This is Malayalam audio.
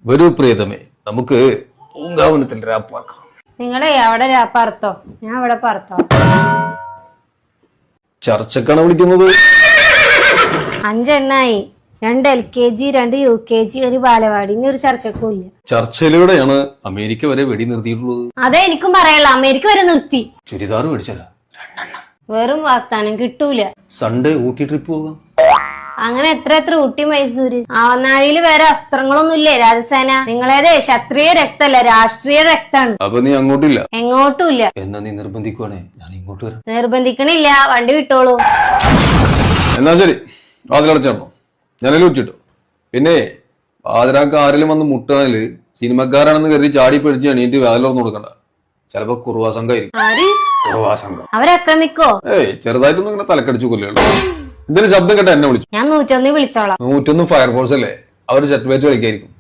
വരൂ പ്രിയതമേ, നമുക്ക് പൂങ്കാവനത്തിൽ രാപ്പാക്കാം. നിങ്ങളെ അവിടെ പറത്തോ, ഞാൻ അവിടെ പറത്തോ. ചർച്ചക്കാണ് വിളിക്കുന്നത്. 5 എണ്ണായി. 2 LKG, 2 UKG, ഒരു ബാലവാടി. ഇനി ഒരു ചർച്ചക്കും ഇല്ല. ചർച്ചയിലൂടെയാണ് അമേരിക്ക വരെ വെടി നിർത്തിയിട്ടുള്ളത്. അതെ എനിക്കും പറയാനുള്ള, അമേരിക്ക വരെ നിർത്തി. ചുരിദാർ മേടിച്ചല്ല, വെറും വാഗ്ദാനം കിട്ടൂല. സൺഡേ ഊട്ടി ട്രിപ്പ് പോകാം. അങ്ങനെ എത്ര ഊട്ടി മൈസൂര്. ആവനാഴിയില് വേറെ അസ്ത്രങ്ങളൊന്നും ഇല്ലേ രാജസേന? നിങ്ങളേതേ ക്ഷത്രിയ രക്തല്ല, രാഷ്ട്രീയ രക്താണ്. അപ്പൊ നീ അങ്ങോട്ടില്ല? എങ്ങോട്ടും ഇല്ല. എന്നാ നീ നിർബന്ധിക്കുവാണേ ഞാൻ ഇങ്ങോട്ട് വരാം. നിർബന്ധിക്കണില്ല, വണ്ടി വിട്ടോളൂ. എന്നാ ശരി, വാതിലടച്ചോ, ഞാനെല്ലാം വിട്ടിട്ടു. പിന്നെ പാതിരാക്ക് ആരെങ്കിലും വന്ന് മുട്ടാണെങ്കില് സിനിമക്കാരാണെന്ന് കരുതി ചാടി പിടിച്ച് എണീറ്റ് വാതിലൊറന്നു കൊടുക്കണ്ട. ചിലപ്പോ കുറുവാ സംഘമായിരിക്കും. ആര്? കുറുവാ സംഘം. അവരക്രമിക്കോ? ചെറുതായിട്ടൊന്നും ഇങ്ങനെ തലക്കടിച്ചു കൊല്ലുള്ളൂ. ഇതിന് ശബ്ദം കേട്ട എന്നെ വിളിച്ചു. ഞാൻ 101 വിളിച്ചോളാം. 101 ഫയർഫോഴ്സ് അല്ലേ, അവര് ചെറ്റ് ബാറ്റ് കളിക്കായിരിക്കും.